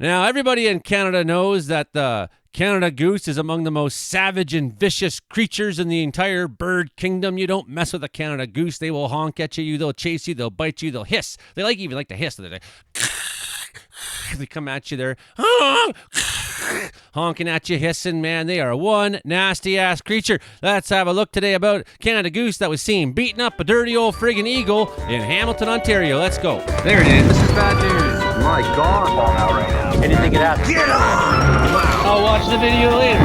Now, everybody in Canada knows that the Canada goose is among the most savage and vicious creatures in the entire bird kingdom. You don't mess with a Canada goose. They will honk at you. They'll chase you. They'll bite you. They'll hiss. They even like to hiss. They come at you there, honking at you, hissing, man. They are one nasty-ass creature. Let's have a look today about Canada goose that was seen beating up a dirty old friggin' eagle in Hamilton, Ontario. Let's go. There it is. This is bad news. My God. Fall out right now. Anything could happen. Get on! I'll watch the video later.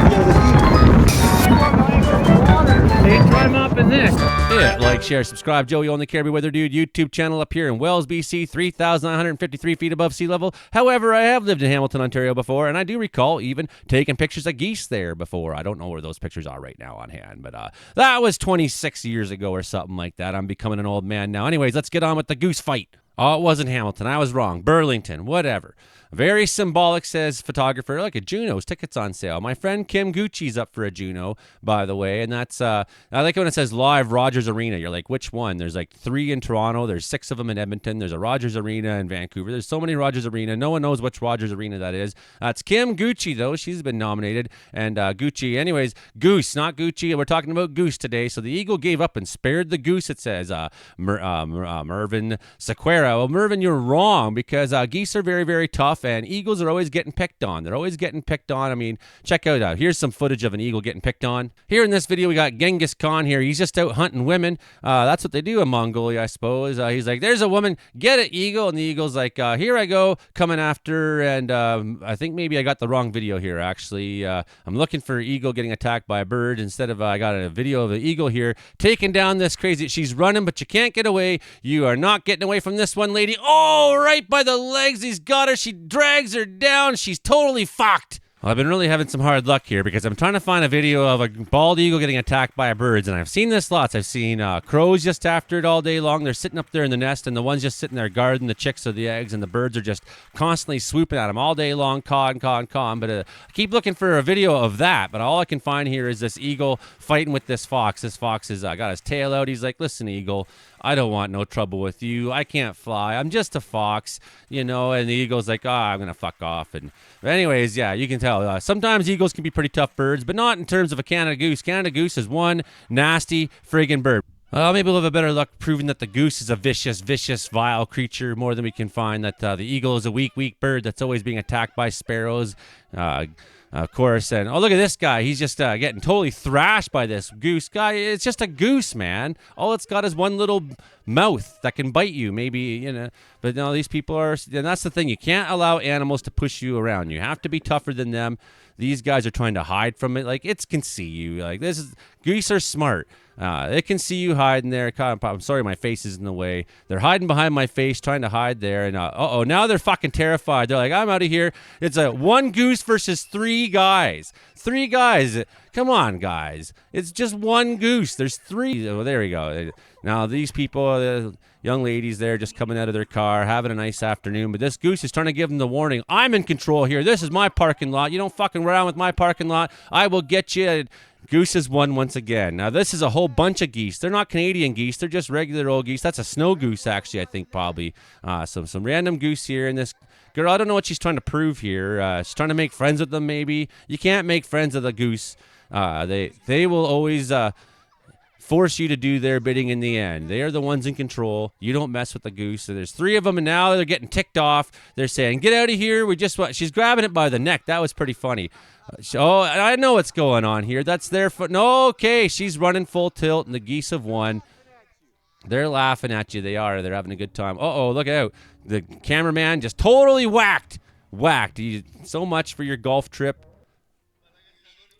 Hey, try mopping this. Yeah, like, share, subscribe. Joey on the Caribbean Weather Dude YouTube channel up here in Wells, BC, 3,953 feet above sea level. However, I have lived in Hamilton, Ontario before, and I do recall even taking pictures of geese there before. I don't know where those pictures are right now on hand, but that was 26 years ago or something like that. I'm becoming an old man now. Anyways, let's get on with the goose fight. Oh, it wasn't Hamilton. I was wrong. Burlington, whatever. Very symbolic, says photographer. Like a Juno's tickets on sale. My friend Kim Gucci's up for a Juno, by the way, and that's I like it when it says live Rogers Arena. You're like, which one? There's like 3 in Toronto. There's 6 of them in Edmonton. There's a Rogers Arena in Vancouver. There's so many Rogers Arena. No one knows which Rogers Arena that is. That's Kim Gucci though. She's been nominated, and Gucci. Anyways, Goose, not Gucci. We're talking about Goose today. So the eagle gave up and spared the goose. It says Mervin Sequeira. Well, Mervin, you're wrong because geese are very, very tough, and eagles are always getting picked on. They're always getting picked on. I mean, check out. Here's some footage of an eagle getting picked on. Here in this video, we got Genghis Khan here. He's just out hunting women. That's what they do in Mongolia, I suppose. He's like, there's a woman. Get it, eagle. And the eagle's like, here I go, coming after. And I think maybe I got the wrong video here, actually. I'm looking for eagle getting attacked by a bird. Instead of, I got a video of the eagle here taking down this crazy. She's running, but you can't get away. You are not getting away from this one, lady. Oh, right by the legs. He's got her. She drags her down. She's totally fucked. Well, I've been really having some hard luck here because I'm trying to find a video of a bald eagle getting attacked by birds, and I've seen this lots. I've seen crows just after it all day long. They're sitting up there in the nest, and the one's just sitting there guarding the chicks or the eggs, and the birds are just constantly swooping at them all day long, cawing. But I keep looking for a video of that, but all I can find here is this eagle fighting with this fox. This fox has got his tail out. He's like, listen, eagle, I don't want no trouble with you. I can't fly. I'm just a fox, and the eagle's like, I'm going to fuck off. And anyways, yeah, you can tell. Sometimes eagles can be pretty tough birds, but not in terms of a Canada goose. Canada goose is one nasty friggin' bird. Maybe we'll have a better luck proving that the goose is a vicious, vile creature more than we can find that the eagle is a weak bird that's always being attacked by sparrows. Of course, and look at this guy. He's just getting totally thrashed by this goose guy. It's just a goose, man. All it's got is one little mouth that can bite you, maybe, But no, these people are, and that's the thing. You can't allow animals to push you around. You have to be tougher than them. These guys are trying to hide from it. Like, it can see you. Like, geese are smart. It can see you hiding there. I'm sorry, my face is in the way. They're hiding behind my face, trying to hide there. And now they're fucking terrified. They're like, I'm out of here. It's a one goose versus 3 guys. 3 guys. Come on, guys. It's just one goose. There's 3. Oh, there we go. Now these people, young ladies there, just coming out of their car, having a nice afternoon. But this goose is trying to give them the warning. I'm in control here. This is my parking lot. You don't fucking around with my parking lot. I will get you. Goose has won once again. Now, this is a whole bunch of geese. They're not Canadian geese. They're just regular old geese. That's a snow goose, actually, I think, probably. Some random goose here. And this girl, I don't know what she's trying to prove here. She's trying to make friends with them, maybe. You can't make friends with a goose. They will always force you to do their bidding in the end. They are the ones in control. You don't mess with the goose. So there's 3 of them, and now they're getting ticked off. They're saying, get out of here. She's grabbing it by the neck. That was pretty funny. I know what's going on here. That's their foot. No, okay. She's running full tilt, and the geese have won. They're laughing at you. They are. They're having a good time. Look out. The cameraman just totally whacked. So much for your golf trip.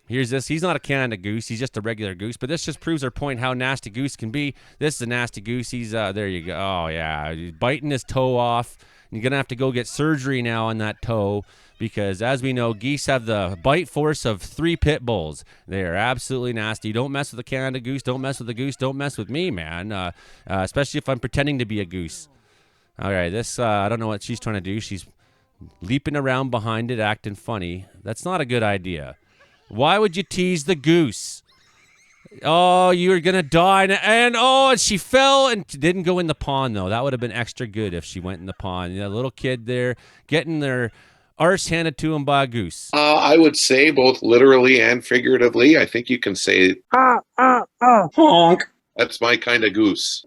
Here's this. He's not a Canada goose. He's just a regular goose. But this just proves our point how nasty goose can be. This is a nasty goose. He's, there you go. Oh, yeah. He's biting his toe off. You're going to have to go get surgery now on that toe because, as we know, geese have the bite force of 3 pit bulls. They are absolutely nasty. Don't mess with a Canada goose. Don't mess with the goose. Don't mess with me, man, especially if I'm pretending to be a goose. All right, this, I don't know what she's trying to do. She's leaping around behind it, acting funny. That's not a good idea. Why would you tease the goose? Oh, you're going to die. And she fell and didn't go in the pond, though. That would have been extra good if she went in the pond. A little kid there getting their arse handed to him by a goose? I would say both literally and figuratively. I think you can say, honk. That's my kind of goose.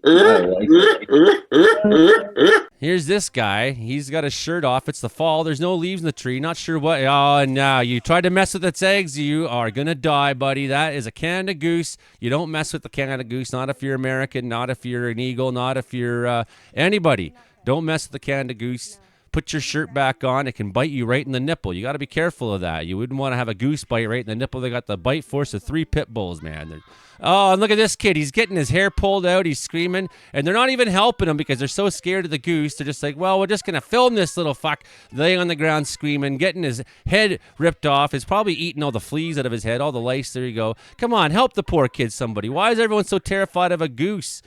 Here's this guy. He's got his shirt off. It's the fall. There's no leaves in the tree. Not sure what. Oh, no. You tried to mess with its eggs. You are going to die, buddy. That is a Canada goose. You don't mess with the Canada goose. Not if you're American. Not if you're an eagle. Not if you're anybody. Don't mess with the Canada goose. Put your shirt back on. It can bite you right in the nipple. You got to be careful of that. You wouldn't want to have a goose bite right in the nipple. They got the bite force of 3 pit bulls, man. Oh, and look at this kid. He's getting his hair pulled out. He's screaming. And they're not even helping him because they're so scared of the goose. They're just like, well, we're just going to film this little fuck laying on the ground screaming, getting his head ripped off. He's probably eating all the fleas out of his head, all the lice. There you go. Come on, help the poor kid, somebody. Why is everyone so terrified of a goose?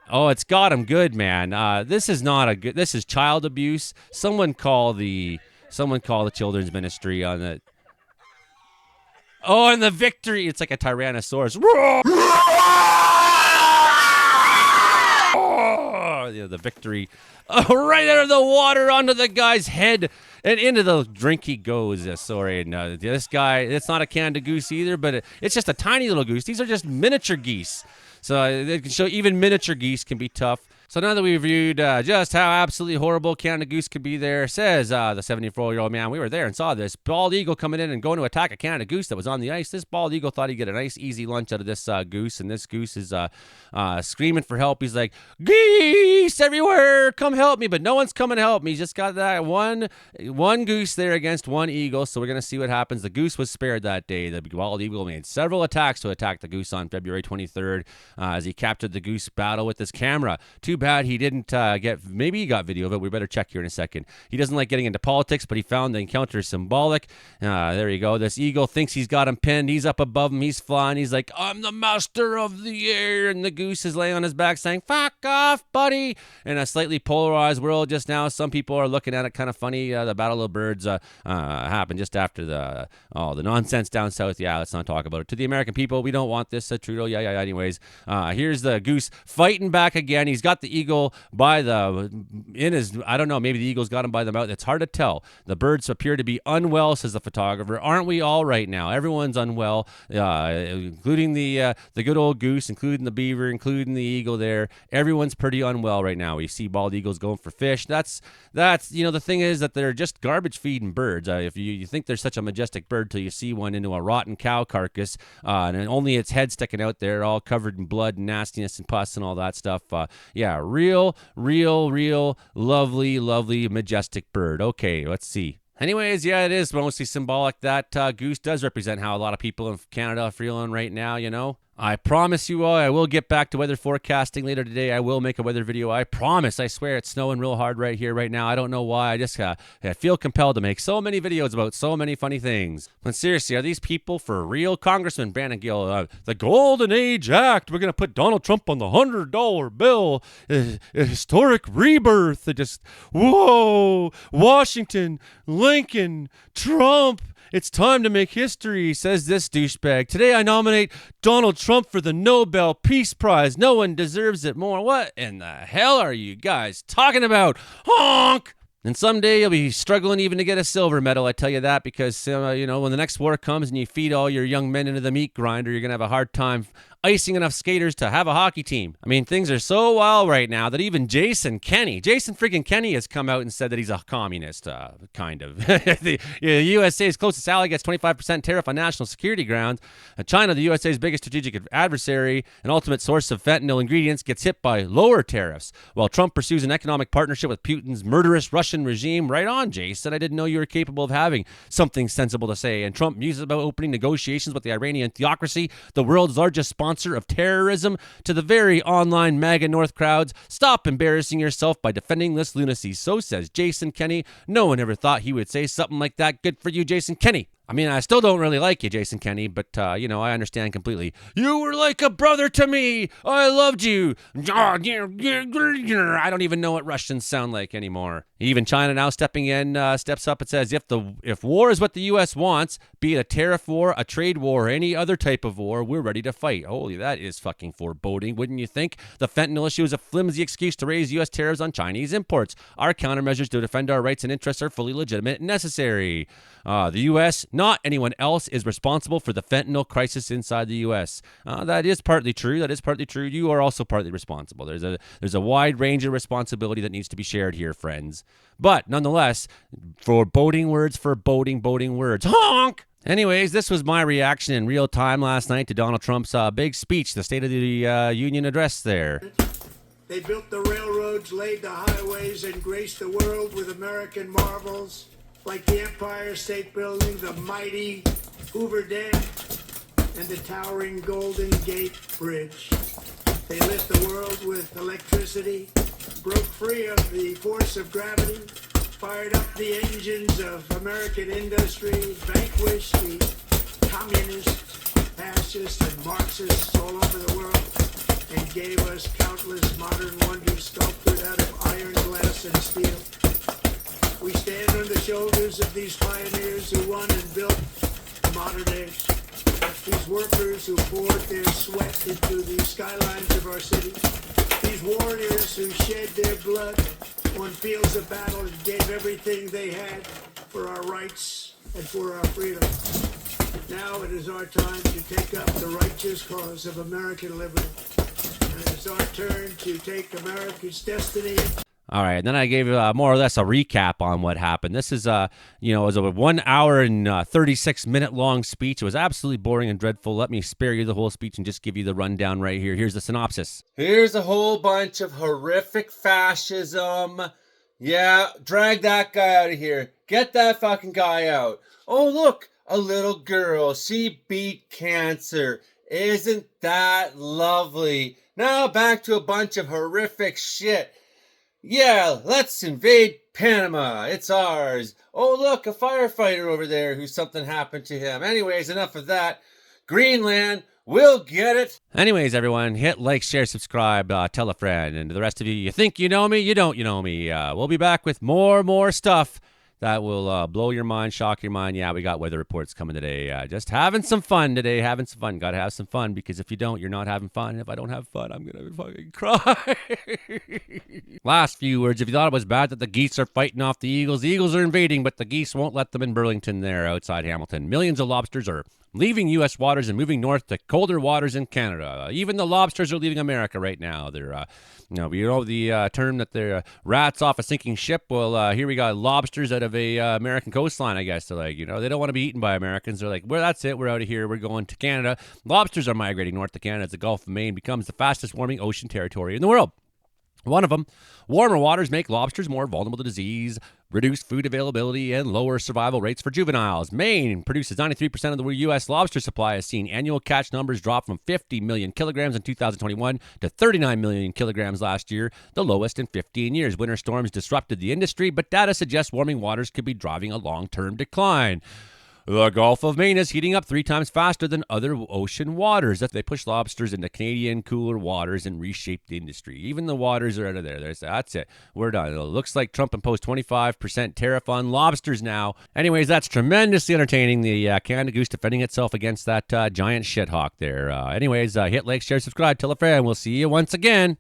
Oh, it's got him good, man. This is not a good. This is child abuse. Someone call the children's ministry on it. Oh, and the victory. It's like a Tyrannosaurus. Oh, yeah, the victory. Oh, right out of the water onto the guy's head and into the drink he goes. Sorry, and this guy, it's not a Canada goose either, but it's just a tiny little goose. These are just miniature geese. So they can show even miniature geese can be tough. So now that we've reviewed just how absolutely horrible Canada Goose could be there, says the 74-year-old man, we were there and saw this bald eagle coming in and going to attack a Canada Goose that was on the ice. This bald eagle thought he'd get a nice, easy lunch out of this goose, and this goose is screaming for help. He's like, geese everywhere, come help me, but no one's coming to help me. He's just got that one goose there against one eagle, so we're going to see what happens. The goose was spared that day. The bald eagle made several attacks to attack the goose on February 23rd as he captured the goose battle with his camera. Too bad he didn't maybe he got video of it. We better check here in a second. He doesn't like getting into politics, but he found the encounter symbolic. There you go. This eagle thinks he's got him pinned. He's up above him. He's flying. He's like, I'm the master of the air. And the goose is laying on his back saying, fuck off, buddy. In a slightly polarized world just now, some people are looking at it kind of funny. The Battle of Birds happened just after the nonsense down south. Yeah, let's not talk about it. To the American people, we don't want this, Trudeau. Yeah. Anyways, here's the goose fighting back again. He's got the eagle I don't know, maybe the eagle's got him by the mouth. It's hard to tell. The birds appear to be unwell, says the photographer. Aren't we all right now? Everyone's unwell, including the good old goose, including the beaver, including the eagle there. Everyone's pretty unwell right now. We see bald eagles going for fish. That's the thing is that they're just garbage feeding birds. If you think they're such a majestic bird till you see one into a rotten cow carcass, and only its head sticking out there, all covered in blood and nastiness and pus and all that stuff. Real, lovely, majestic bird. Okay, let's see. Anyways, yeah, it is mostly symbolic. That goose does represent how a lot of people in Canada are feeling right now, you know. I promise you all, I will get back to weather forecasting later today. I will make a weather video. I promise. I swear it's snowing real hard right here, right now. I don't know why. I just I feel compelled to make so many videos about so many funny things. But seriously, are these people for real? Congressman Brandon Gill, the Golden Age Act. We're going to put Donald Trump on the $100 bill. A historic rebirth. Whoa. Washington, Lincoln, Trump. It's time to make history, says this douchebag. Today I nominate Donald Trump for the Nobel Peace Prize. No one deserves it more. What in the hell are you guys talking about? Honk! And someday you'll be struggling even to get a silver medal, I tell you that, because, when the next war comes and you feed all your young men into the meat grinder, you're going to have a hard time icing enough skaters to have a hockey team. I mean, things are so wild right now that even Jason freaking Kenney has come out and said that he's a communist, kind of. The USA's closest ally gets 25% tariff on national security grounds. China, the USA's biggest strategic adversary and ultimate source of fentanyl ingredients, gets hit by lower tariffs, while Trump pursues an economic partnership with Putin's murderous Russian regime. Right on, Jason. I didn't know you were capable of having something sensible to say. And Trump muses about opening negotiations with the Iranian theocracy, the world's largest sponsor of terrorism. To the very online MAGA North crowds, stop embarrassing yourself by defending this lunacy. So says Jason Kenney. No one ever thought he would say something like that. Good for you, Jason Kenney. I mean, I still don't really like you, Jason Kenney, but, I understand completely. You were like a brother to me. I loved you. I don't even know what Russians sound like anymore. Even China now stepping in, steps up and says, if war is what the U.S. wants, be it a tariff war, a trade war, or any other type of war, we're ready to fight. Holy, that is fucking foreboding, wouldn't you think? The fentanyl issue is a flimsy excuse to raise U.S. tariffs on Chinese imports. Our countermeasures to defend our rights and interests are fully legitimate and necessary. The U.S., not anyone else, is responsible for the fentanyl crisis inside the U.S. That is partly true. You are also partly responsible. There's a wide range of responsibility that needs to be shared here, friends. But nonetheless, foreboding words. Honk! Anyways, this was my reaction in real time last night to Donald Trump's big speech, the State of the Union address there. They built the railroads, laid the highways, and graced the world with American marvels like the Empire State Building, the mighty Hoover Dam, and the towering Golden Gate Bridge. They lit the world with electricity, broke free of the force of gravity, fired up the engines of American industry, vanquished the communists, fascists, and Marxists all over the world, and gave us countless modern wonders sculpted out of iron, glass, and steel. We stand on the shoulders of these pioneers who won and built the modern age. These workers who poured their sweat into the skylines of our cities. These warriors who shed their blood on fields of battle and gave everything they had for our rights and for our freedom. Now it is our time to take up the righteous cause of American liberty. And it is our turn to take America's destiny. All right, and then I gave more or less a recap on what happened. This is, it was a 1 hour and 36-minute long speech. It was absolutely boring and dreadful. Let me spare you the whole speech and just give you the rundown right here. Here's the synopsis. Here's a whole bunch of horrific fascism. Yeah, drag that guy out of here. Get that fucking guy out. Oh, look, a little girl. She beat cancer. Isn't that lovely? Now back to a bunch of horrific shit. Yeah, let's invade Panama. It's ours. Oh, look, a firefighter over there who something happened to him. Anyways, enough of that. Greenland, we'll get it. Anyways, everyone, hit like, share, subscribe, tell a friend. And to the rest of you, you think you know me, you don't know me. We'll be back with more stuff that will blow your mind, shock your mind. Yeah, we got weather reports coming today. Just having some fun today, Got to have some fun, because if you don't, you're not having fun. And if I don't have fun, I'm going to fucking cry. Last few words. If you thought it was bad that the Geese are fighting off the Eagles are invading, but the Geese won't let them in Burlington there outside Hamilton. Millions of lobsters are leaving U.S. waters and moving north to colder waters in Canada. Even the lobsters are leaving America right now. They're, the term that they're rats off a sinking ship. Well, here we got lobsters out of a American coastline, I guess. So, they don't want to be eaten by Americans. They're like, well, that's it. We're out of here. We're going to Canada. Lobsters are migrating north to Canada as the Gulf of Maine becomes the fastest warming ocean territory in the world. One of them, warmer waters make lobsters more vulnerable to disease, reduced food availability, and lower survival rates for juveniles. Maine produces 93% of the U.S. lobster supply, has seen annual catch numbers drop from 50 million kilograms in 2021 to 39 million kilograms last year, the lowest in 15 years. Winter storms disrupted the industry, but data suggests warming waters could be driving a long-term decline. The Gulf of Maine is heating up 3 times faster than other ocean waters as they push lobsters into Canadian cooler waters and reshape the industry. Even the waters are out of there. That's it. We're done. It looks like Trump imposed 25% tariff on lobsters now. Anyways, that's tremendously entertaining. The Canada Goose defending itself against that giant shithawk there. Hit like, share, subscribe, tell a friend. We'll see you once again.